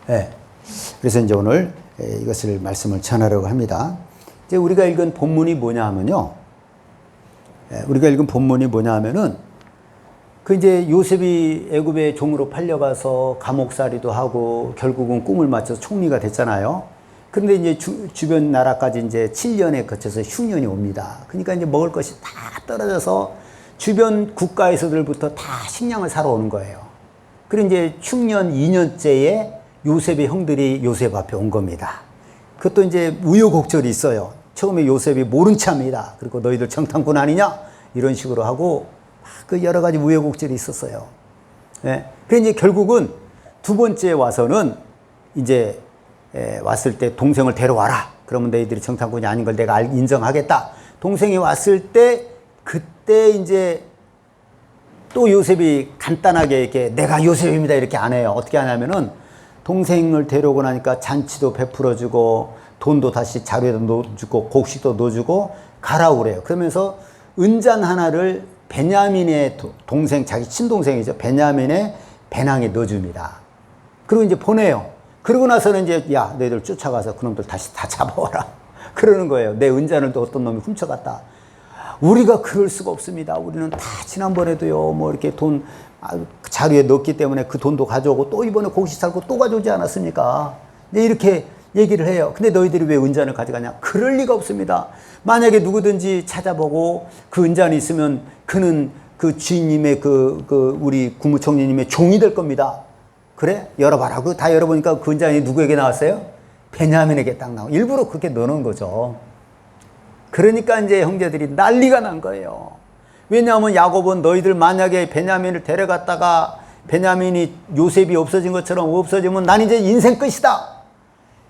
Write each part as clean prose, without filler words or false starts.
예. 그래서 이제 오늘 이것을 말씀을 전하려고 합니다. 이제 우리가 읽은 본문이 뭐냐 하면요. 우리가 읽은 본문이 뭐냐 하면은 그 이제 요셉이 애굽의 종으로 팔려가서 감옥살이도 하고 결국은 꿈을 맞춰서 총리가 됐잖아요. 그런데 이제 주변 나라까지 이제 7년에 거쳐서 흉년이 옵니다. 그러니까 이제 먹을 것이 다 떨어져서 주변 국가에서들부터 다 식량을 사러 오는 거예요. 그리고 이제 흉년 2년째에 요셉의 형들이 요셉 앞에 온 겁니다. 그것도 이제 우여곡절이 있어요. 처음에 요셉이 모른 체 합니다. 그리고 너희들 정탐꾼 아니냐? 이런 식으로 하고 그 여러 가지 우여곡절이 있었어요. 예. 그래서 이제 결국은 두 번째 와서는 이제 왔을 때 동생을 데려와라. 그러면 너희들이 정탐꾼이 아닌 걸 내가 인정하겠다. 동생이 왔을 때 그때 이제 또 요셉이 간단하게 이렇게 내가 요셉입니다 이렇게 안 해요. 어떻게 하냐면은 동생을 데려오고 나니까 잔치도 베풀어주고 돈도 다시 자루에다 넣어주고 곡식도 넣어주고 가라고 그래요. 그러면서 은잔 하나를 베냐민의 동생, 자기 친동생이죠. 베냐민의 배낭에 넣어줍니다. 그리고 이제 보내요. 그러고 나서는 이제 야 너희들 쫓아가서 그놈들 다시 다 잡아와라. 그러는 거예요. 내 은잔을 또 어떤 놈이 훔쳐갔다. 우리가 그럴 수가 없습니다. 우리는 다 지난번에도요 뭐 이렇게 돈 자루에 넣었기 때문에 그 돈도 가져오고 또 이번에 곡식 살고 또 가져오지 않았습니까? 네, 이렇게 얘기를 해요. 근데 너희들이 왜 은잔을 가져가냐? 그럴 리가 없습니다. 만약에 누구든지 찾아보고 그 은잔이 있으면 그는 그 주인님의 우리 국무총리님의 종이 될 겁니다. 그래? 열어봐라. 그 다 열어보니까 그 은잔이 누구에게 나왔어요? 베냐민에게 딱 나와. 일부러 그렇게 넣어놓은 거죠. 그러니까 이제 형제들이 난리가 난 거예요. 왜냐하면 야곱은 너희들 만약에 베냐민을 데려갔다가 베냐민이 요셉이 없어진 것처럼 없어지면 난 이제 인생 끝이다.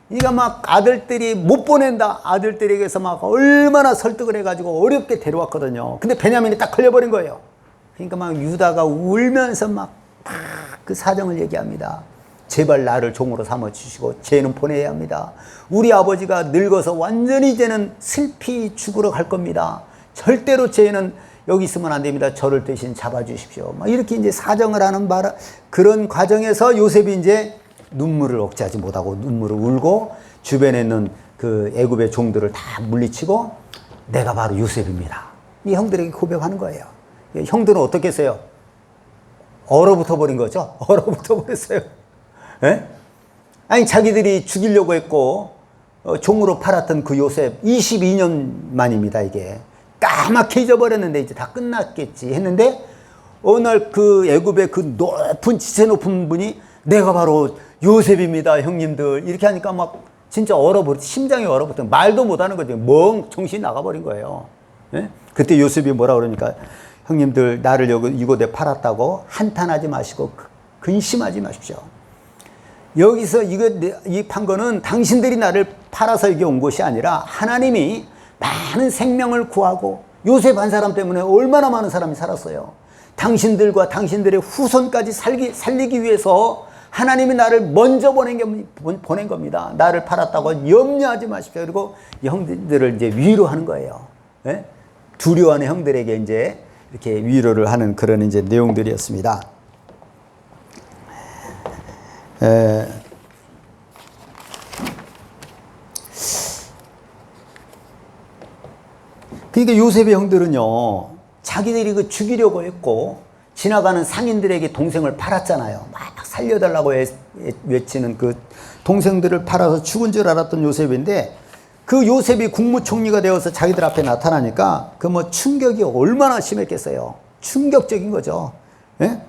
이가 막 아들들이 못 보낸다. 아들들에게서 막 얼마나 설득을 해가지고 어렵게 데려왔거든요. 근데 베냐민이 딱 걸려버린 거예요. 그러니까 막 유다가 울면서 막 그 사정을 얘기합니다. 제발 나를 종으로 삼아주시고 쟤는 보내야 합니다. 우리 아버지가 늙어서 완전히 이제는 슬피 죽으러 갈 겁니다. 절대로 쟤는 여기 있으면 안 됩니다. 저를 대신 잡아주십시오. 막 이렇게 이제 사정을 하는 그런 과정에서 요셉이 이제 눈물을 억제하지 못하고 눈물을 울고 주변에 있는 그 애굽의 종들을 다 물리치고 내가 바로 요셉입니다. 이 형들에게 고백하는 거예요. 형들은 어떻게 했어요? 얼어붙어 버린 거죠. 얼어붙어 버렸어요. 예? 아니 자기들이 죽이려고 했고 종으로 팔았던 그 요셉 22년 만입니다. 이게 까맣게 잊어버렸는데 이제 다 끝났겠지 했는데 어느 날 그 애굽의 그 높은 지체 높은 분이 내가 바로 요셉입니다 형님들 이렇게 하니까 막 진짜 심장이 얼어붙어 말도 못하는 거죠. 멍 정신이 나가버린 거예요. 예? 그때 요셉이 뭐라 그러니까 형님들 나를 이곳에 팔았다고 한탄하지 마시고 근심하지 마십시오. 여기서 이 판거는 당신들이 나를 팔아서 여기 온 것이 아니라 하나님이 많은 생명을 구하고 요셉 한 사람 때문에 얼마나 많은 사람이 살았어요. 당신들과 당신들의 후손까지 살리기 위해서 하나님이 나를 먼저 보낸 겁니다. 나를 팔았다고 염려하지 마십시오. 그리고 형들을 이제 위로하는 거예요. 예? 두려워하는 형들에게 이제 이렇게 위로를 하는 그런 이제 내용들이었습니다. 그러니까 요셉의 형들은요, 자기들이 그 죽이려고 했고, 지나가는 상인들에게 동생을 팔았잖아요. 막 살려달라고 외치는 그 동생들을 팔아서 죽은 줄 알았던 요셉인데, 그 요셉이 국무총리가 되어서 자기들 앞에 나타나니까 그 뭐 충격이 얼마나 심했겠어요. 충격적인 거죠. 예?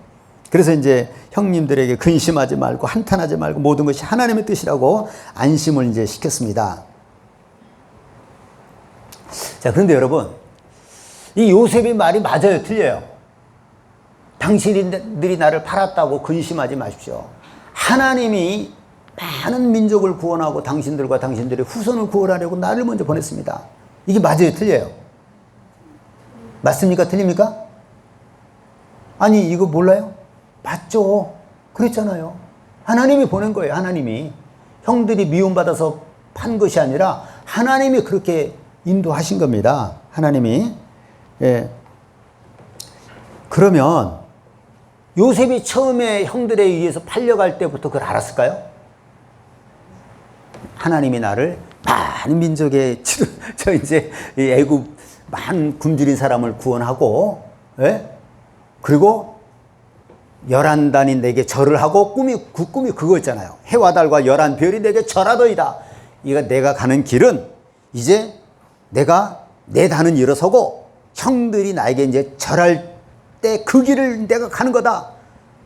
그래서 이제 형님들에게 근심하지 말고 한탄하지 말고 모든 것이 하나님의 뜻이라고 안심을 이제 시켰습니다. 자, 그런데 여러분, 이 요셉의 말이 맞아요, 틀려요? 당신들이 나를 팔았다고 근심하지 마십시오. 하나님이 많은 민족을 구원하고 당신들과 당신들의 후손을 구원하려고 나를 먼저 보냈습니다. 이게 맞아요, 틀려요? 맞습니까, 틀립니까? 아니, 이거 몰라요? 맞죠? 그랬잖아요. 하나님이 보낸 거예요, 하나님이. 형들이 미움받아서 판 것이 아니라 하나님이 그렇게 인도하신 겁니다. 하나님이. 예. 그러면 요셉이 처음에 형들에 의해서 팔려갈 때부터 그걸 알았을까요? 하나님이 나를 많은 민족의 저 이제 이 애굽 많은 굶주린 사람을 구원하고, 예? 그리고 11단이 내게 절을 하고 그 꿈이 그거였잖아요. 해와 달과 11별이 내게 절하더이다. 이거 내가 가는 길은 이제 내가 내 단은 일어서고 형들이 나에게 이제 절할 때 그 길을 내가 가는 거다.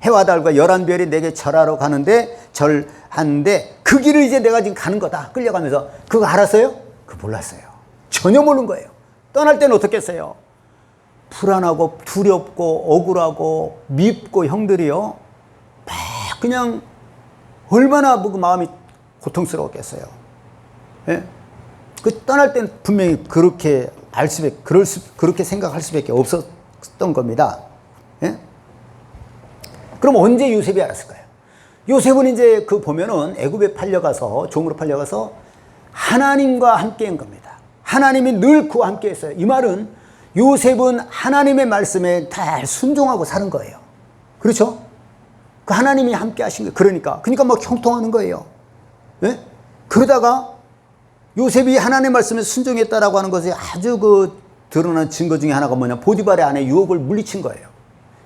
해와 달과 11별이 내게 절하러 가는데 절하는데 그 길을 이제 내가 지금 가는 거다. 끌려가면서 그거 알았어요? 그거 몰랐어요. 전혀 모르는 거예요. 떠날 때는 어떻겠어요? 불안하고 두렵고 억울하고 밉고 형들이요. 막 그냥 얼마나 그 마음이 고통스러웠겠어요. 예? 그 떠날 때는 분명히 그렇게 그렇게 생각할 수밖에 없었던 겁니다. 예? 그럼 언제 요셉이 알았을까요? 요셉은 이제 그 보면은 애굽에 팔려가서 종으로 팔려가서 하나님과 함께한 겁니다. 하나님이 늘 그와 함께했어요. 이 말은 요셉은 하나님의 말씀에 잘 순종하고 사는 거예요. 그렇죠? 그 하나님이 함께 하신 거예요. 그러니까 막 형통하는 거예요. 예? 그러다가 요셉이 하나님의 말씀에 순종했다라고 하는 것이 아주 그 드러난 증거 중에 하나가 뭐냐, 보디발의 아내 유혹을 물리친 거예요.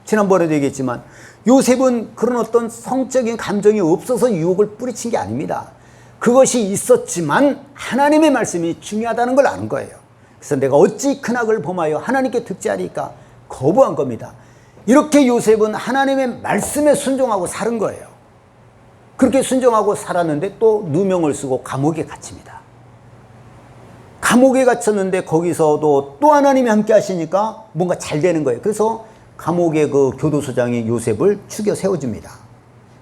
지난번에도 얘기했지만 요셉은 그런 어떤 성적인 감정이 없어서 유혹을 뿌리친 게 아닙니다. 그것이 있었지만 하나님의 말씀이 중요하다는 걸 아는 거예요. 그래서 내가 어찌 큰 악을 범하여 하나님께 득죄하리까 거부한 겁니다. 이렇게 요셉은 하나님의 말씀에 순종하고 사는 거예요. 그렇게 순종하고 살았는데 또 누명을 쓰고 감옥에 갇힙니다. 감옥에 갇혔는데 거기서도 또 하나님이 함께 하시니까 뭔가 잘 되는 거예요. 그래서 감옥의 그 교도소장이 요셉을 죽여 세워줍니다.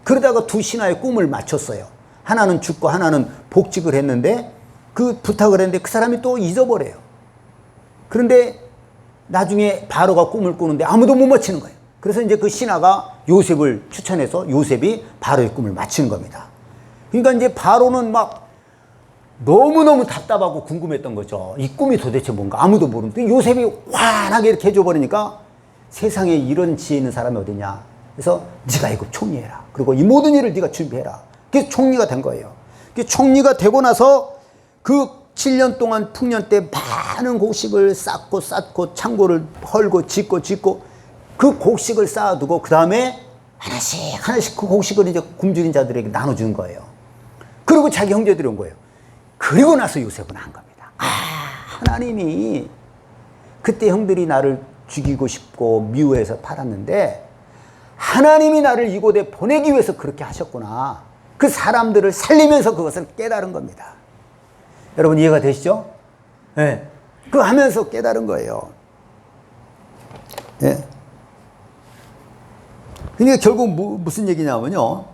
그러다가 두 신하의 꿈을 맞췄어요. 하나는 죽고 하나는 복직을 했는데 그 부탁을 했는데 그 사람이 또 잊어버려요. 그런데 나중에 바로가 꿈을 꾸는데 아무도 못 맞히는 거예요. 그래서 이제 그 신하가 요셉을 추천해서 요셉이 바로의 꿈을 맞히는 겁니다. 그러니까 이제 바로는 막 너무너무 답답하고 궁금했던 거죠. 이 꿈이 도대체 뭔가 아무도 모르는데 요셉이 환하게 이렇게 해줘버리니까 세상에 이런 지혜 있는 사람이 어디냐. 그래서 네가 애굽 총리해라. 그리고 이 모든 일을 네가 준비해라. 그래서 총리가 된 거예요. 총리가 되고 나서 그 7년 동안 풍년 때 많은 곡식을 쌓고 창고를 헐고 짓고 그 곡식을 쌓아두고 그 다음에 하나씩 그 곡식을 이제 굶주린 자들에게 나눠주는 거예요. 그리고 자기 형제들이 온 거예요. 그리고 나서 요셉은 한 겁니다. 하나님이 그때 형들이 나를 죽이고 싶고 미워해서 팔았는데 하나님이 나를 이곳에 보내기 위해서 그렇게 하셨구나. 그 사람들을 살리면서 그것을 깨달은 겁니다. 여러분 이해가 되시죠? 네. 그거 하면서 깨달은 거예요. 네. 그러니까 결국 무슨 얘기냐면요.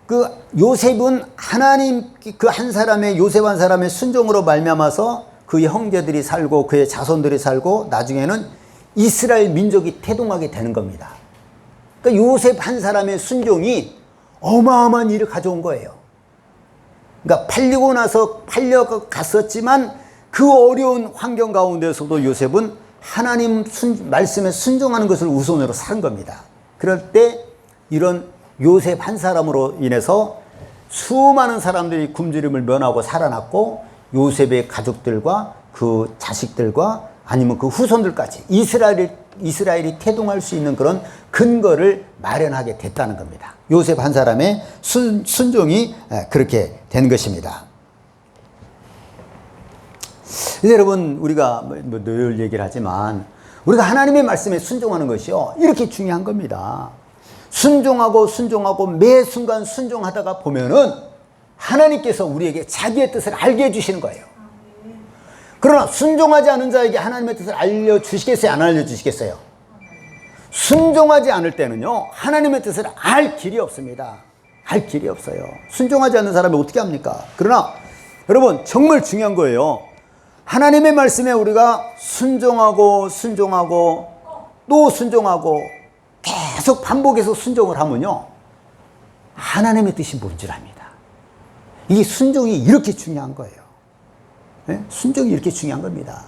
그 요셉은 하나님 그 한 사람의 요셉 한 사람의 순종으로 말미암아서 그의 형제들이 살고 그의 자손들이 살고 나중에는 이스라엘 민족이 태동하게 되는 겁니다. 그러니까 요셉 한 사람의 순종이 어마어마한 일을 가져온 거예요. 그러니까 팔려갔었지만 그 어려운 환경 가운데서도 요셉은 하나님 말씀에 순종하는 것을 우선으로 산 겁니다. 그럴 때 이런 요셉 한 사람으로 인해서 수많은 사람들이 굶주림을 면하고 살아났고 요셉의 가족들과 그 자식들과 아니면 그 후손들까지 이스라엘이 태동할 수 있는 그런 근거를 마련하게 됐다는 겁니다. 요셉 한 사람의 순종이 그렇게 된 것입니다. 여러분 우리가 늘 얘기를 하지만 우리가 하나님의 말씀에 순종하는 것이요 이렇게 중요한 겁니다. 순종하고 매 순간 순종하다가 보면은 하나님께서 우리에게 자기의 뜻을 알게 해주시는 거예요. 그러나 순종하지 않은 자에게 하나님의 뜻을 알려주시겠어요? 안 알려주시겠어요? 순종하지 않을 때는요 하나님의 뜻을 알 길이 없습니다. 알 길이 없어요. 순종하지 않는 사람이 어떻게 합니까? 그러나 여러분 정말 중요한 거예요. 하나님의 말씀에 우리가 순종하고 또 순종하고 계속 반복해서 순종을 하면요 하나님의 뜻이 뭔 줄 압니다. 이게 순종이 이렇게 중요한 거예요. 네? 순종이 이렇게 중요한 겁니다.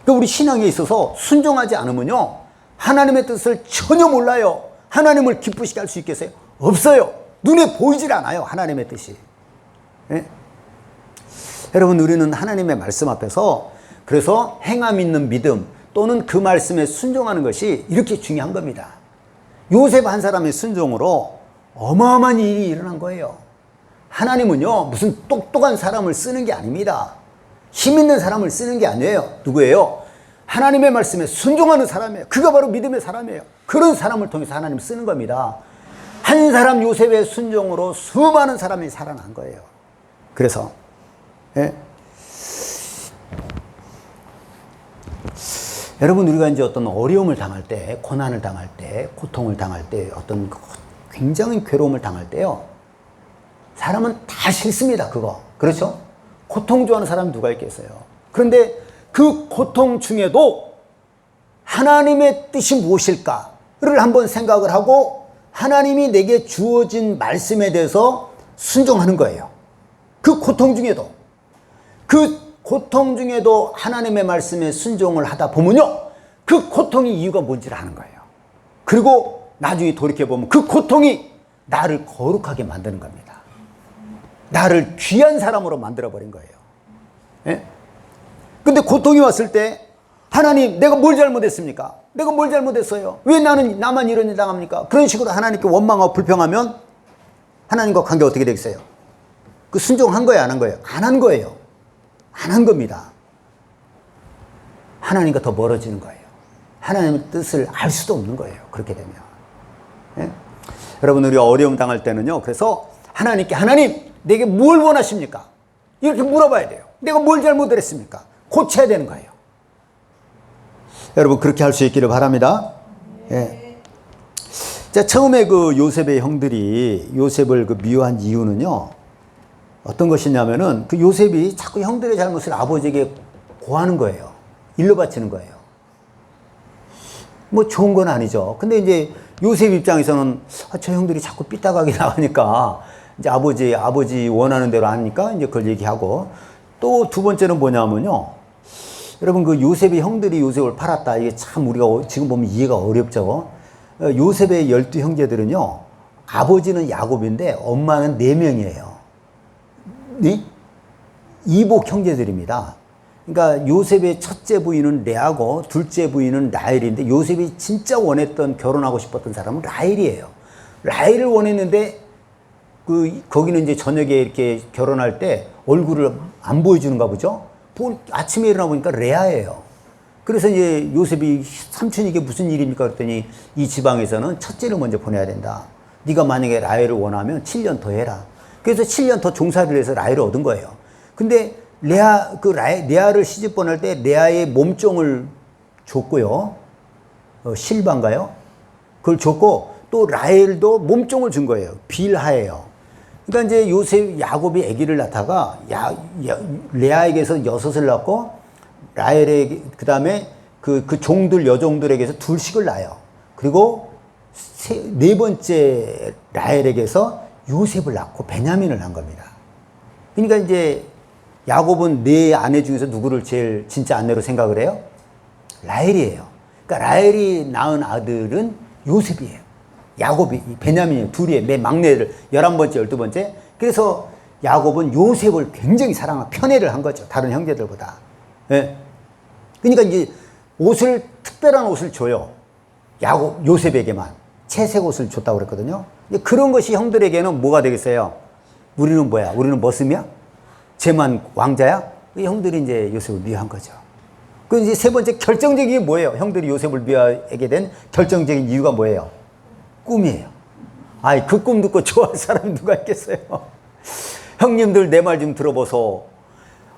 그러니까 우리 신앙에 있어서 순종하지 않으면요 하나님의 뜻을 전혀 몰라요. 하나님을 기쁘시게 할 수 있겠어요? 없어요. 눈에 보이질 않아요 하나님의 뜻이. 네? 여러분, 우리는 하나님의 말씀 앞에서 그래서 행함 있는 믿음 또는 그 말씀에 순종하는 것이 이렇게 중요한 겁니다. 요셉 한 사람의 순종으로 어마어마한 일이 일어난 거예요. 하나님은요, 무슨 똑똑한 사람을 쓰는 게 아닙니다. 힘 있는 사람을 쓰는 게 아니에요. 누구예요? 하나님의 말씀에 순종하는 사람이에요. 그가 바로 믿음의 사람이에요. 그런 사람을 통해서 하나님 쓰는 겁니다. 한 사람 요셉의 순종으로 수많은 사람이 살아난 거예요. 그래서 여러분, 우리가 이제 어떤 어려움을 당할 때, 고난을 당할 때, 고통을 당할 때, 어떤 굉장히 괴로움을 당할 때요, 사람은 다 싫습니다. 그거. 그렇죠? 고통 좋아하는 사람이 누가 있겠어요? 그런데 그 고통 중에도 하나님의 뜻이 무엇일까를 한번 생각을 하고 하나님이 내게 주어진 말씀에 대해서 순종하는 거예요. 그 고통 중에도. 그 고통 중에도 하나님의 말씀에 순종을 하다 보면요, 그 고통의 이유가 뭔지를 아는 거예요. 그리고 나중에 돌이켜보면 그 고통이 나를 거룩하게 만드는 겁니다. 나를 귀한 사람으로 만들어버린 거예요. 예? 근데 고통이 왔을 때 하나님, 내가 뭘 잘못했습니까? 내가 뭘 잘못했어요? 왜 나만 이런 일 당합니까? 그런 식으로 하나님께 원망하고 불평하면 하나님과 관계 어떻게 되겠어요? 그 순종한 거예요, 안 한 거예요? 안 한 거예요. 안 한 겁니다. 하나님과 더 멀어지는 거예요. 하나님의 뜻을 알 수도 없는 거예요. 그렇게 되면. 예? 여러분, 우리가 어려움 당할 때는요, 그래서 하나님께, 하나님, 내게 뭘 원하십니까? 이렇게 물어봐야 돼요. 내가 뭘 잘못을 했습니까? 고쳐야 되는 거예요. 여러분, 그렇게 할 수 있기를 바랍니다. 예. 자, 처음에 그 요셉의 형들이 요셉을 그 미워한 이유는요, 어떤 것이냐면은 그 요셉이 자꾸 형들의 잘못을 아버지에게 고하는 거예요. 일러 바치는 거예요. 뭐 좋은 건 아니죠. 근데 이제 요셉 입장에서는 저 형들이 자꾸 삐딱하게 나가니까 이제 아버지 원하는 대로 하니까 이제 그걸 얘기하고, 또 두 번째는 뭐냐면요, 여러분, 그 요셉의 형들이 요셉을 팔았다. 이게 참 우리가 지금 보면 이해가 어렵죠. 요셉의 12 형제들은요, 아버지는 야곱인데 엄마는 4명이에요. 네? 이복 형제들입니다. 그러니까 요셉의 첫째 부인은 레아고 둘째 부인은 라헬인데, 요셉이 진짜 원했던, 결혼하고 싶었던 사람은 라헬이에요. 라헬을 원했는데 거기는 이제 저녁에 이렇게 결혼할 때 얼굴을 안 보여주는가 보죠. 아침에 일어나 보니까 레아예요. 그래서 이제 요셉이, 삼촌 이게 무슨 일입니까? 그랬더니 이 지방에서는 첫째를 먼저 보내야 된다. 네가 만약에 라헬을 원하면 7년 더 해라. 그래서 7년 더 종살이를 해서 라헬을 얻은 거예요. 근데 레아를 시집 보낼 때 레아의 몸종을 줬고요. 실바인가요? 그걸 줬고, 또 라헬도 몸종을 준 거예요. 빌하예요. 그러니까 이제 야곱이 아기를 낳다가 레아에게서 6을 낳고, 라헬에, 그 다음에 그 여종들에게서 2씩을 낳아요. 그리고 네 번째 라헬에게서 요셉을 낳고 베냐민을 낳은 겁니다. 그러니까 이제 야곱은 네 아내 중에서 누구를 제일 진짜 아내로 생각을 해요? 라헬이에요. 그러니까 라헬이 낳은 아들은 요셉이에요. 야곱이, 베냐민이 둘이에요. 맨 막내를 11번째, 12번째. 그래서 야곱은 요셉을 굉장히 사랑하고 편애를 한 거죠. 다른 형제들보다. 예. 그러니까 이제 특별한 옷을 줘요. 요셉에게만. 채색 옷을 줬다고 그랬거든요. 그런 것이 형들에게는 뭐가 되겠어요? 우리는 뭐야? 우리는 머슴이야? 쟤만 왕자야? 형들이 이제 요셉을 미워한 거죠. 그 이제 세 번째 결정적인 게 뭐예요? 형들이 요셉을 미워하게 된 결정적인 이유가 뭐예요? 꿈이에요. 아이, 그 꿈 듣고 좋아할 사람이 누가 있겠어요? 형님들 내 말 좀 들어보소.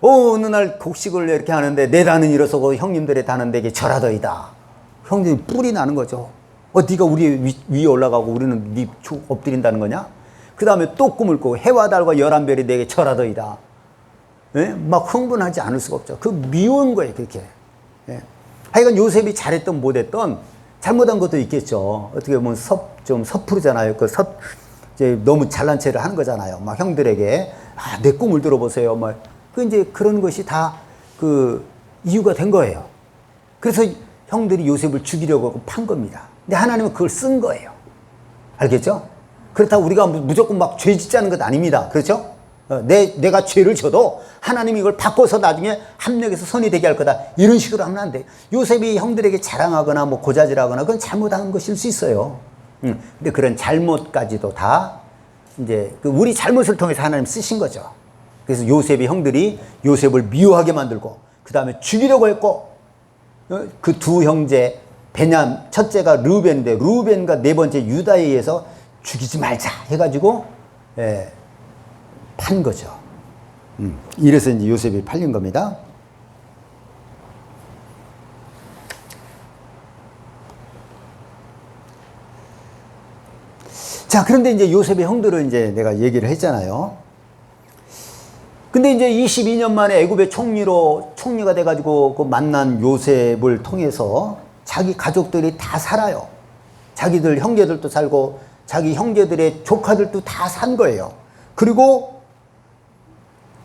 어느 날 곡식을 이렇게 하는데 내 단은 일어서고 형님들의 단은 내게 절하더이다. 형님이 뿔이 나는 거죠. 네가 우리 위에 올라가고 우리는 네 엎드린다는 거냐? 그 다음에 또 꿈을 꾸고 해와 달과 11별이 내게 절하더이다. 예? 막 흥분하지 않을 수가 없죠. 그 미운 거예요, 그렇게. 예. 하여간 요셉이 잘했던 못했던 잘못한 것도 있겠죠. 어떻게 보면 좀 섣부르잖아요. 이제 너무 잘난 체를 하는 거잖아요. 막 형들에게 내 꿈을 들어보세요. 이제 그런 것이 다 이유가 된 거예요. 그래서 형들이 요셉을 죽이려고 판 겁니다. 근데 하나님은 그걸 쓴 거예요. 알겠죠? 그렇다고 우리가 무조건 막 죄 짓자는 것 아닙니다. 그렇죠? 내가 죄를 져도 하나님이 이걸 바꿔서 나중에 합력해서 선이 되게 할 거다. 이런 식으로 하면 안 돼. 요셉이 형들에게 자랑하거나 뭐 고자질하거나 그건 잘못한 것일 수 있어요. 근데 그런 잘못까지도 다 이제 우리 잘못을 통해서 하나님 쓰신 거죠. 그래서 요셉의 형들이 요셉을 미워하게 만들고 그 다음에 죽이려고 했고 그 두 형제 첫째가 르우벤인데 르우벤과 네 번째 유다에 의해서 죽이지 말자 해가지고 판 거죠. 이래서 이제 요셉이 팔린 겁니다. 자, 그런데 이제 요셉의 형들은 이제 내가 얘기를 했잖아요. 근데 이제 22년 만에 애굽의 총리가 돼가지고 그 만난 요셉을 통해서 자기 가족들이 다 살아요. 자기들 형제들도 살고 자기 형제들의 조카들도 다 산 거예요. 그리고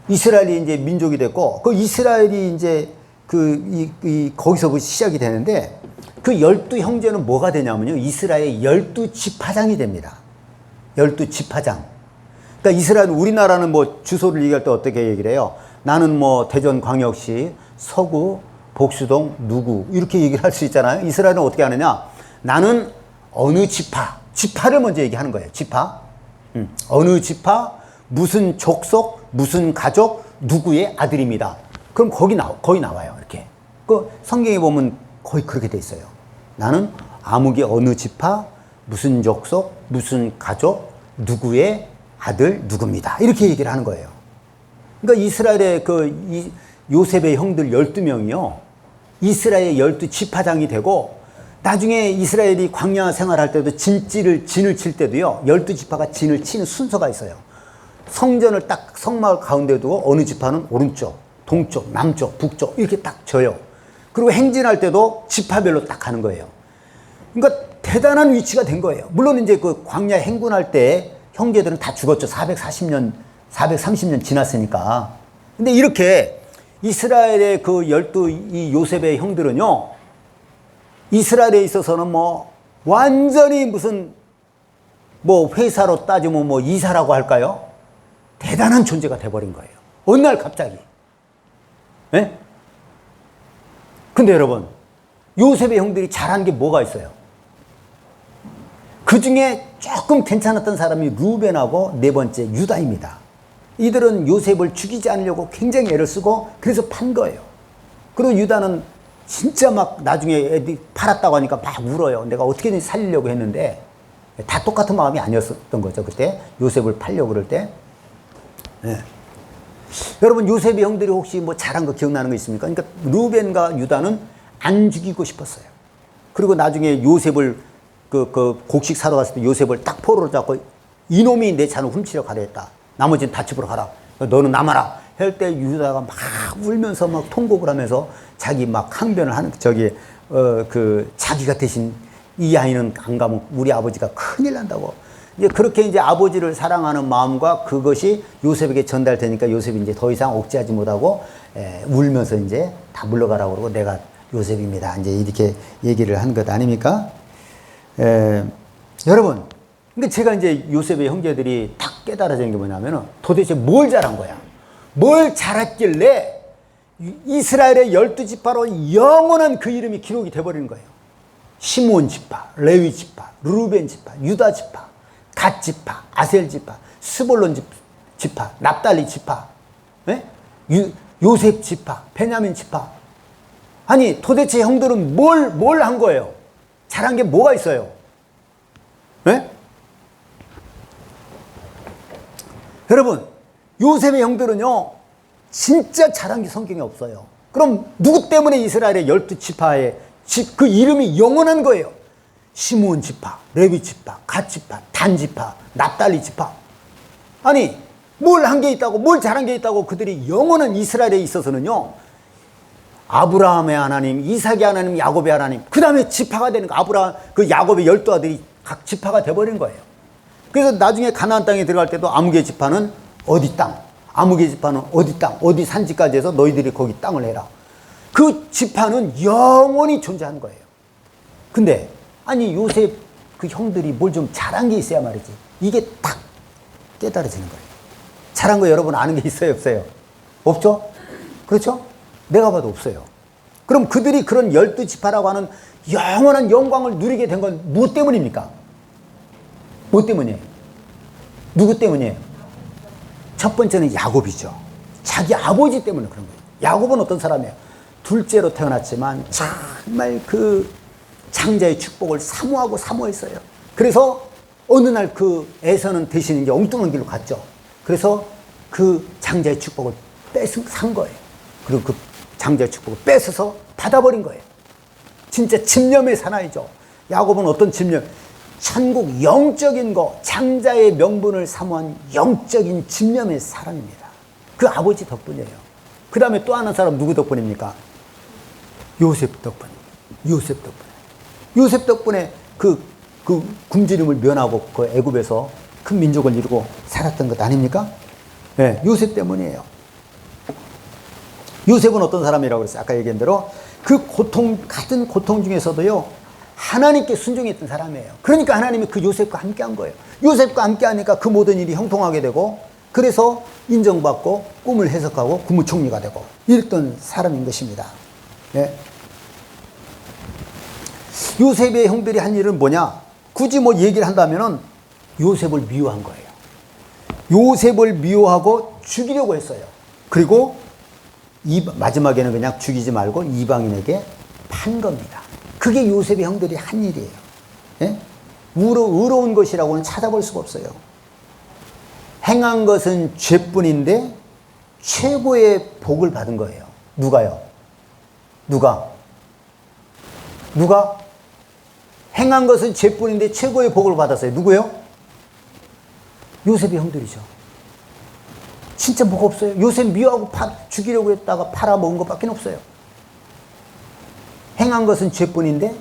이스라엘이 이제 민족이 됐고 그 이스라엘이 이제 거기서 시작이 되는데 그 12형제는 뭐가 되냐면요. 이스라엘의 12지파장이 됩니다. 12지파장. 그러니까 이스라엘, 우리나라는 뭐 주소를 얘기할 때 어떻게 얘기를 해요? 나는 뭐 대전광역시, 서구, 복수동, 누구 이렇게 얘기를 할 수 있잖아요. 이스라엘은 어떻게 하느냐? 나는 어느 지파를 먼저 얘기하는 거예요. 지파. 어느 지파, 무슨 족속, 무슨 가족, 누구의 아들입니다. 그럼 거기 나와요. 이렇게. 그 성경에 보면 거의 그렇게 돼 있어요. 나는 아무개 어느 지파, 무슨 족속, 무슨 가족, 누구의 아들, 누구입니다. 이렇게 얘기를 하는 거예요. 그러니까 이스라엘의 요셉의 형들 12명이요. 이스라엘의 12지파장이 되고 나중에 이스라엘이 광야 생활할 때도 진을 칠 때도요. 12지파가 진을 치는 순서가 있어요. 성전을 딱 성막 가운데 두고 어느 지파는 오른쪽, 동쪽, 남쪽, 북쪽 이렇게 딱 져요. 그리고 행진할 때도 지파별로 딱 가는 거예요. 그러니까 대단한 위치가 된 거예요. 물론 이제 그 광야 행군할 때 형제들은 다 죽었죠. 430년 지났으니까. 근데 이렇게 이스라엘의 이 요셉의 형들은요, 이스라엘에 있어서는 뭐 완전히 무슨 뭐 회사로 따지면 뭐 이사라고 할까요? 대단한 존재가 돼버린 거예요. 어느 날 갑자기. 예? 근데 여러분, 요셉의 형들이 잘한 게 뭐가 있어요? 그 중에 조금 괜찮았던 사람이 루벤하고 네 번째 유다입니다. 이들은 요셉을 죽이지 않으려고 굉장히 애를 쓰고 그래서 판 거예요. 그리고 유다는 진짜 막 나중에 애들이 팔았다고 하니까 막 울어요. 내가 어떻게든 살리려고 했는데 다 똑같은 마음이 아니었던 거죠. 그때 요셉을 팔려고 그럴 때. 네. 여러분 요셉의 형들이 혹시 뭐 잘한 거 기억나는 거 있습니까? 그러니까 루벤과 유다는 안 죽이고 싶었어요. 그리고 나중에 요셉을 곡식 사러 갔을 때 요셉을 딱 포로로 잡고 이놈이 내 잔을 훔치려 가려 했다. 나머지는 다 집으로 가라. 너는 남아라. 할 때 유다가 막 울면서 막 통곡을 하면서 자기 막 항변을 하는 자기가 대신 이 아이는 안 가면 우리 아버지가 큰일 난다고. 이제 그렇게 이제 아버지를 사랑하는 마음과 그것이 요셉에게 전달되니까 요셉이 이제 더 이상 억제하지 못하고 울면서 이제 다 물러가라고 그러고 내가 요셉입니다. 이제 이렇게 얘기를 한 것 아닙니까? 여러분, 그러니까 제가 이제 요셉의 형제들이 딱 깨달아진 게 뭐냐면은 도대체 뭘 잘한 거야? 뭘 잘했길래 이스라엘의 12지파로 영원한 그 이름이 기록이 돼버리는 거예요. 시므온 지파, 레위 지파, 루벤 지파, 유다 지파, 갓 지파, 아셀 지파, 스볼론 지파, 납달리 지파, 요셉 지파, 베냐민 지파. 아니 도대체 형들은 뭘 한 거예요? 잘한 게 뭐가 있어요? 네? 여러분 요셉의 형들은요 진짜 잘한 게 성경에 없어요. 그럼 누구 때문에 이스라엘의 12지파의 그 이름이 영원한 거예요? 시므온 지파, 레위 지파, 갓 지파, 단 지파, 납달리 지파. 아니 뭘 한 게 있다고, 뭘 잘한 게 있다고 그들이 영원한 이스라엘에 있어서는요 아브라함의 하나님, 이삭의 하나님, 야곱의 하나님, 그 다음에 지파가 되는 거. 야곱의 12아들이 각 지파가 돼버린 거예요. 그래서 나중에 가나안 땅에 들어갈 때도 아무개 지파는 어디 땅, 아무개 지파는 어디 땅, 어디 산지까지 해서 너희들이 거기 땅을 해라. 그 지파는 영원히 존재하는 거예요. 근데 아니 요셉 그 형들이 뭘 좀 잘한 게 있어야 말이지. 이게 딱 깨달아지는 거예요. 잘한 거 여러분 아는 게 있어요, 없어요? 없죠? 그렇죠? 내가 봐도 없어요. 그럼 그들이 그런 12지파라고 하는 영원한 영광을 누리게 된 건 무엇 때문입니까? 무엇 때문이에요? 누구 때문이에요? 첫 번째는 야곱이죠. 자기 아버지 때문에 그런 거예요. 야곱은 어떤 사람이에요? 둘째로 태어났지만 정말 그 장자의 축복을 사모하고 사모했어요. 그래서 어느 날 그 에서는 대신 이제 엉뚱한 길로 갔죠. 그래서 그 장자의 축복을 산 거예요. 그리고 그 장자의 축복을 뺏어서 받아버린 거예요. 진짜 집념의 사나이죠. 야곱은 어떤 집념? 천국 영적인 거, 장자의 명분을 사모한 영적인 집념의 사람입니다. 그 아버지 덕분이에요. 그 다음에 또 하나 사람 누구 덕분입니까? 요셉 덕분입니다. 요셉 덕분에. 요셉 덕분에 그 굶주림을 면하고 그 애굽에서 큰 민족을 이루고 살았던 것 아닙니까? 네, 요셉 때문이에요. 요셉은 어떤 사람이라고 그랬어요? 아까 얘기한 대로 그 같은 고통 중에서도요, 하나님께 순종했던 사람이에요. 그러니까 하나님이 그 요셉과 함께 한 거예요. 요셉과 함께 하니까 그 모든 일이 형통하게 되고, 그래서 인정받고 꿈을 해석하고 국무총리가 되고 이랬던 사람인 것입니다. 네. 요셉의 형들이 한 일은 뭐냐? 굳이 뭐 얘기를 한다면은 요셉을 미워한 거예요. 요셉을 미워하고 죽이려고 했어요. 그리고 마지막에는 그냥 죽이지 말고 이방인에게 판 겁니다. 그게 요셉의 형들이 한 일이에요. 예? 의로운 것이라고는 찾아볼 수가 없어요. 행한 것은 죄뿐인데 최고의 복을 받은 거예요. 누가요? 누가? 행한 것은 죄뿐인데 최고의 복을 받았어요. 누구요? 요셉의 형들이죠. 진짜 뭐가 없어요. 요셉 미워하고 죽이려고 했다가 팔아먹은 것밖에 없어요. 행한 것은 죄뿐인데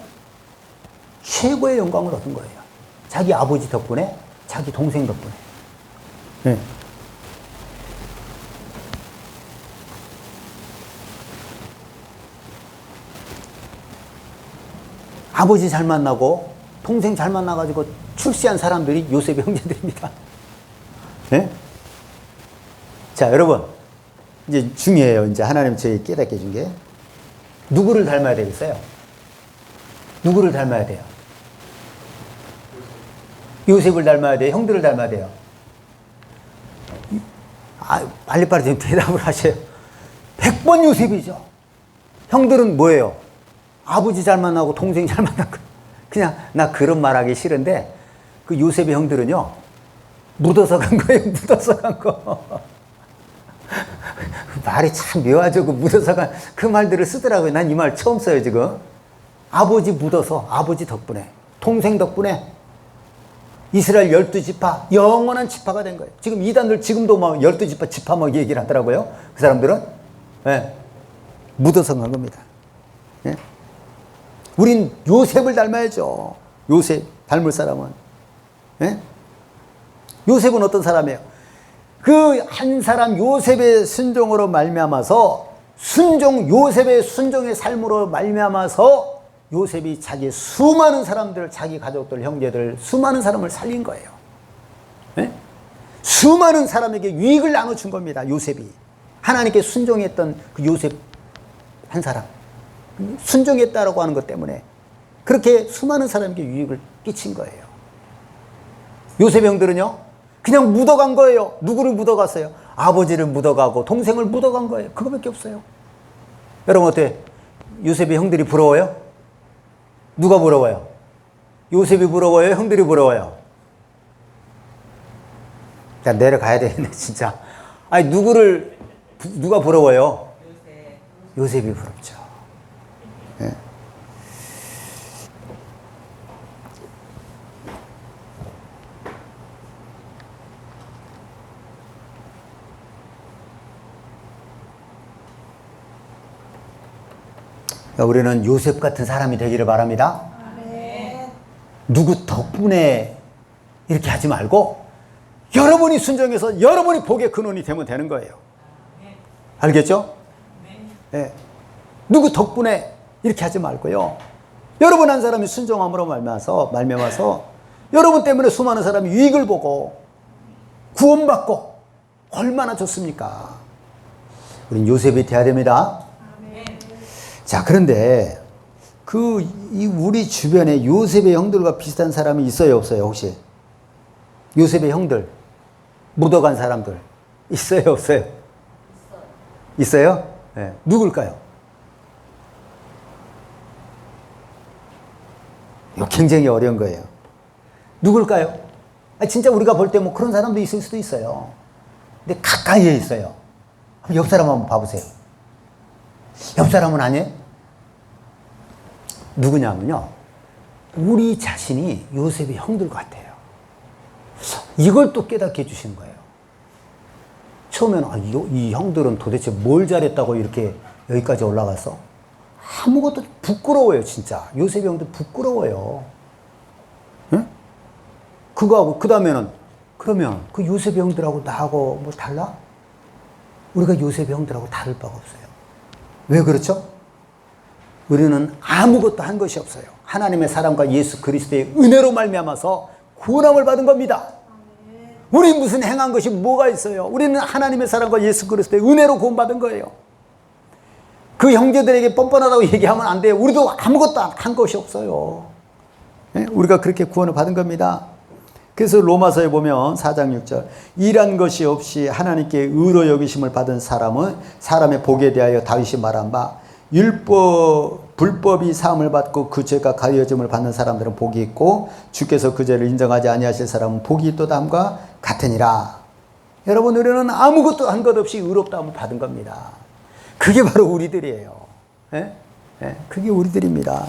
최고의 영광을 얻은 거예요. 자기 아버지 덕분에, 자기 동생 덕분에. 네. 아버지 잘 만나고 동생 잘 만나가지고 출세한 사람들이 요셉의 형제들입니다. 네? 자, 여러분, 이제 중요해요. 이제 하나님 저희 깨닫게 해준 게. 누구를 닮아야 되겠어요? 누구를 닮아야 돼요? 요셉을 닮아야 돼요? 형들을 닮아야 돼요? 빨리빨리 좀 대답을 하세요. 100번 요셉이죠. 형들은 뭐예요? 아버지 잘 만나고 동생 잘 만나고. 그냥 나 그런 말하기 싫은데 그 요셉의 형들은요, 묻어서 간 거예요. 묻어서 간 거. 말이 참 묘하죠. 그 묻어서 간 그 말들을 쓰더라고요. 난 이 말 처음 써요, 지금. 아버지 묻어서, 아버지 덕분에, 동생 덕분에 이스라엘 12지파, 영원한 지파가 된 거예요. 지금 이단들 지금도 막 12지파, 지파 막 얘기를 하더라고요. 그 사람들은. 네. 묻어서 간 겁니다. 네? 우린 요셉을 닮아야죠. 요셉 닮을 사람은. 네? 요셉은 어떤 사람이에요? 그 한 사람 요셉의 순종으로 말미암아서 요셉의 순종의 삶으로 말미암아서 요셉이 자기 수많은 사람들, 자기 가족들, 형제들, 수많은 사람을 살린 거예요. 네? 수많은 사람에게 유익을 나눠준 겁니다. 요셉이. 하나님께 순종했던 그 요셉 한 사람. 순종했다라고 하는 것 때문에 그렇게 수많은 사람에게 유익을 끼친 거예요. 요셉의 형들은요, 그냥 묻어간 거예요. 누구를 묻어갔어요? 아버지를 묻어가고 동생을 묻어간 거예요. 그거밖에 없어요. 여러분 어때요? 요셉의 형들이 부러워요? 누가 부러워요? 요셉이 부러워요? 형들이 부러워요? 야, 내려가야 되겠네, 진짜. 아니, 누가 부러워요? 요셉이 부럽죠. 네. 우리는 요셉 같은 사람이 되기를 바랍니다. 네. 누구 덕분에 이렇게 하지 말고 여러분이 순종해서 여러분이 복의 근원이 되면 되는 거예요. 알겠죠? 네. 누구 덕분에 이렇게 하지 말고요. 여러분 한 사람이 순종함으로 말미암아서 여러분 때문에 수많은 사람이 유익을 보고 구원받고 얼마나 좋습니까? 우린 요셉이 돼야 됩니다. 자, 그런데 우리 주변에 요셉의 형들과 비슷한 사람이 있어요, 없어요, 혹시? 요셉의 형들, 묻어간 사람들 있어요, 없어요? 있어요? 네. 누굴까요? 이거 굉장히 어려운 거예요. 누굴까요? 진짜 우리가 볼 때 뭐 그런 사람도 있을 수도 있어요. 근데 가까이에 있어요. 옆 사람 한번 봐보세요. 옆 사람은 아니에요? 누구냐면요, 우리 자신이 요셉의 형들 같아요. 이걸 또 깨닫게 해주시는 거예요. 처음에는 이 형들은 도대체 뭘 잘했다고 이렇게 여기까지 올라갔어? 아무것도 부끄러워요, 진짜. 요셉의 형들 부끄러워요. 응? 그거하고 그 다음에는 그러면 그 요셉의 형들하고 나하고 뭐 달라? 우리가 요셉의 형들하고 다를 바가 없어요. 왜 그렇죠? 우리는 아무것도 한 것이 없어요. 하나님의 사랑과 예수 그리스도의 은혜로 말미암아서 구원함을 받은 겁니다. 우리 무슨 행한 것이 뭐가 있어요? 우리는 하나님의 사랑과 예수 그리스도의 은혜로 구원받은 거예요. 그 형제들에게 뻔뻔하다고 얘기하면 안 돼요. 우리도 아무것도 한 것이 없어요. 네? 우리가 그렇게 구원을 받은 겁니다. 그래서 로마서에 보면 4장 6절, 일한 것이 없이 하나님께 의로 여기심을 받은 사람은 사람의 복에 대하여 다윗이 말한 바, 불법이 사함을 받고 그 죄가 가려짐을 받는 사람들은 복이 있고 주께서 그 죄를 인정하지 아니하실 사람은 복이 있도다 함과 같으니라. 여러분, 우리는 아무것도 한 것 없이 의롭다함을 받은 겁니다. 그게 바로 우리들이에요. 예? 예, 그게 우리들입니다.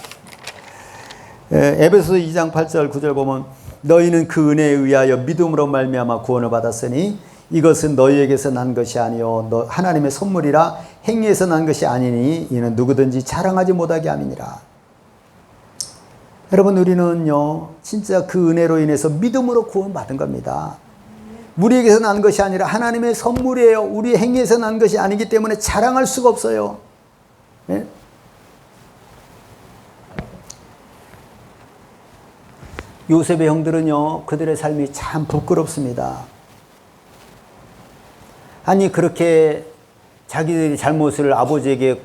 에베소서 2장 8절 9절 보면, 너희는 그 은혜에 의하여 믿음으로 말미암아 구원을 받았으니 이것은 너희에게서 난 것이 아니요 하나님의 선물이라 행위에서 난 것이 아니니 이는 누구든지 자랑하지 못하게 함이니라. 여러분, 우리는요 진짜 그 은혜로 인해서 믿음으로 구원받은 겁니다. 우리에게서 난 것이 아니라 하나님의 선물이에요. 우리 행위에서 난 것이 아니기 때문에 자랑할 수가 없어요. 네? 요셉의 형들은요, 그들의 삶이 참 부끄럽습니다. 아니, 그렇게 자기들이 잘못을 아버지에게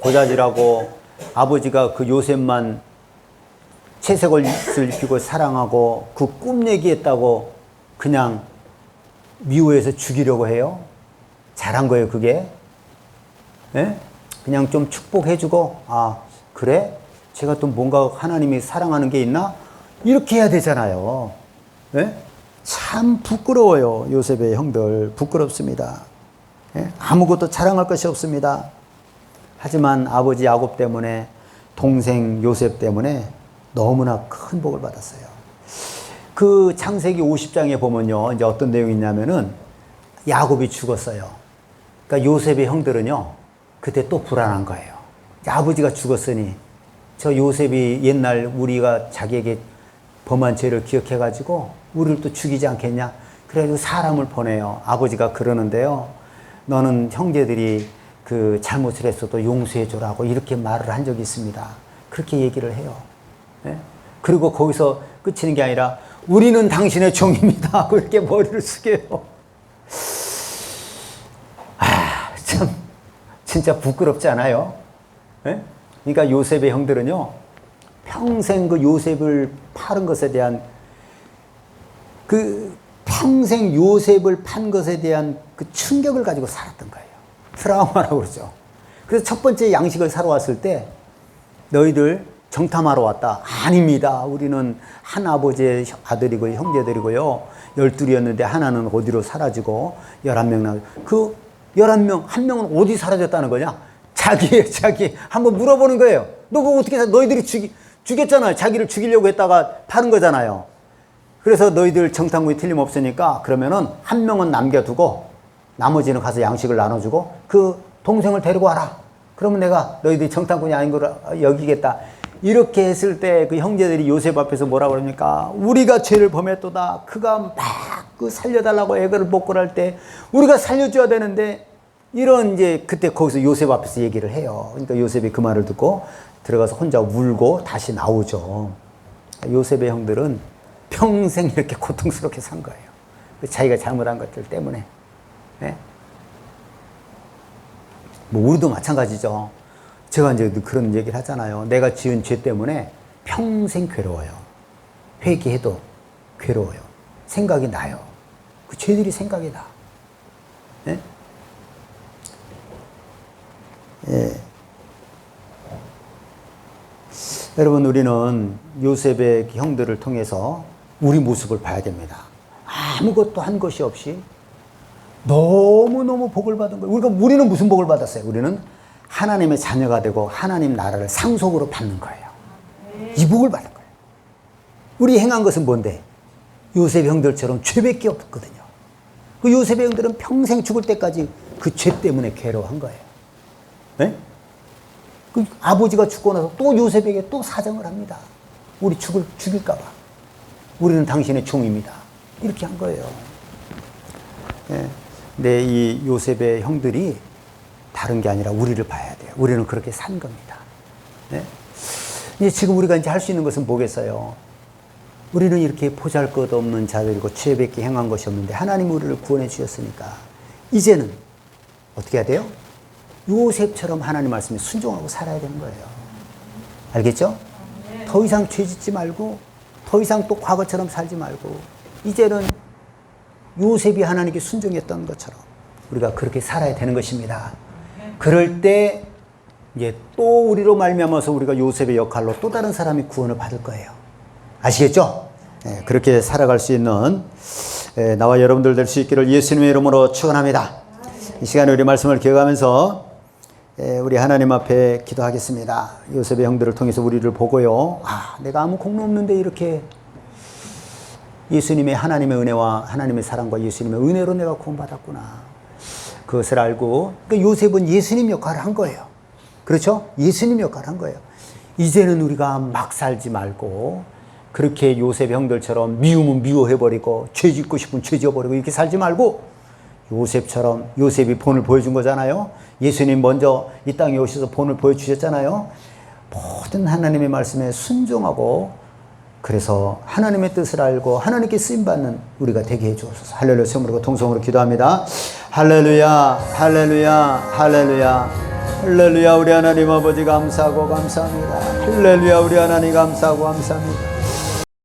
고자질하고 아버지가 그 요셉만 채색을 입히고 사랑하고 그 꿈 얘기했다고 그냥 미워해서 죽이려고 해요? 잘한 거예요, 그게? 네? 그냥 좀 축복해주고, 아, 그래? 제가 또 뭔가 하나님이 사랑하는 게 있나? 이렇게 해야 되잖아요. 네? 참 부끄러워요. 요셉의 형들 부끄럽습니다. 네? 아무것도 자랑할 것이 없습니다. 하지만 아버지 야곱 때문에, 동생 요셉 때문에 너무나 큰 복을 받았어요. 그 창세기 50장에 보면요, 이제 어떤 내용이 있냐면은 야곱이 죽었어요. 그러니까 요셉의 형들은요, 그때 또 불안한 거예요. 아버지가 죽었으니 저 요셉이 옛날 우리가 자기에게 범한 죄를 기억해가지고 우리를 또 죽이지 않겠냐? 그래가지고 사람을 보내요. 아버지가 그러는데요, 너는 형제들이 그 잘못을 했어도 용서해줘라고 이렇게 말을 한 적이 있습니다. 그렇게 얘기를 해요. 네? 그리고 거기서 끝이는 게 아니라 우리는 당신의 종입니다. 그렇게 머리를 숙여요. 참 진짜 부끄럽지 않아요? 네? 그러니까 요셉의 형들은요, 평생 그 요셉을 파는 것에 대한 평생 요셉을 판 것에 대한 그 충격을 가지고 살았던 거예요. 트라우마라고 그러죠. 그래서 첫 번째 양식을 사러 왔을 때, 너희들 정탐하러 왔다. 아닙니다. 우리는 한 아버지의 아들이고 형제들이고요. 12이었는데 하나는 어디로 사라지고 11명 그 11명, 한 명은 어디 사라졌다는 거냐? 자기 한번 물어보는 거예요. 너 그거 어떻게 너희들이 죽였잖아요. 자기를 죽이려고 했다가 파는 거잖아요. 그래서 너희들 정탐꾼이 틀림없으니까 그러면은 한 명은 남겨두고 나머지는 가서 양식을 나눠주고 그 동생을 데리고 와라. 그러면 내가 너희들이 정탐꾼이 아닌 걸 여기겠다. 이렇게 했을 때 그 형제들이 요셉 앞에서 뭐라 그럽니까? 우리가 죄를 범했도다. 그가 막 그 살려달라고 애를 복구할 때 우리가 살려줘야 되는데, 이런 이제 그때 거기서 요셉 앞에서 얘기를 해요. 그러니까 요셉이 그 말을 듣고 들어가서 혼자 울고 다시 나오죠. 요셉의 형들은 평생 이렇게 고통스럽게 산 거예요. 자기가 잘못한 것들 때문에. 뭐 우리도 마찬가지죠. 제가 이제 그런 얘기를 하잖아요. 내가 지은 죄 때문에 평생 괴로워요. 회개해도 괴로워요. 생각이 나요. 그 죄들이 생각이 나. 예? 예. 여러분, 우리는 요셉의 형들을 통해서 우리 모습을 봐야 됩니다. 아무것도 한 것이 없이 너무너무 복을 받은 거예요. 우리는 무슨 복을 받았어요? 우리는 하나님의 자녀가 되고 하나님 나라를 상속으로 받는 거예요. 이 복을 받은 거예요. 우리 행한 것은 뭔데? 요셉 형들처럼 죄밖에 없거든요. 그 요셉의 형들은 평생 죽을 때까지 그 죄 때문에 괴로워한 거예요. 네? 그 아버지가 죽고 나서 또 요셉에게 또 사정을 합니다. 우리 죽일까 봐. 우리는 당신의 종입니다. 이렇게 한 거예요. 네. 근데 이 요셉의 형들이 다른 게 아니라 우리를 봐야 돼요. 우리는 그렇게 산 겁니다. 네? 이제 지금 우리가 이제 할 수 있는 것은 뭐겠어요? 우리는 이렇게 보잘것없는 자들이고 죄밖에 행한 것이 없는데 하나님 우리를 구원해 주셨으니까 이제는 어떻게 해야 돼요? 요셉처럼 하나님 말씀에 순종하고 살아야 되는 거예요. 알겠죠? 더 이상 죄 짓지 말고 더 이상 또 과거처럼 살지 말고 이제는 요셉이 하나님께 순종했던 것처럼 우리가 그렇게 살아야 되는 것입니다. 그럴 때 이제 또 우리로 말미암아서 우리가 요셉의 역할로 또 다른 사람이 구원을 받을 거예요. 아시겠죠? 네, 그렇게 살아갈 수 있는 나와 여러분들 될 수 있기를 예수님의 이름으로 축원합니다. 이 시간에 우리 말씀을 기억하면서 우리 하나님 앞에 기도하겠습니다. 요셉의 형들을 통해서 우리를 보고요. 내가 아무 공로 없는데 이렇게 예수님의 하나님의 은혜와 하나님의 사랑과 예수님의 은혜로 내가 구원받았구나. 그것을 알고 그러니까 요셉은 예수님 역할을 한 거예요. 그렇죠? 예수님 역할을 한 거예요. 이제는 우리가 막 살지 말고 그렇게 요셉의 형들처럼 미우면 미워해버리고 죄 짓고 싶으면 죄 지어버리고 이렇게 살지 말고 요셉처럼 요셉이 본을 보여준 거잖아요. 예수님 먼저 이 땅에 오셔서 본을 보여주셨잖아요. 모든 하나님의 말씀에 순종하고 그래서 하나님의 뜻을 알고 하나님께 쓰임받는 우리가 되게 해주옵소서. 할렐루야. 세우므로 통성으로 기도합니다. 할렐루야, 할렐루야, 할렐루야, 할렐루야. 우리 하나님 아버지 감사하고 감사합니다. 할렐루야. 우리 하나님 감사하고 감사합니다.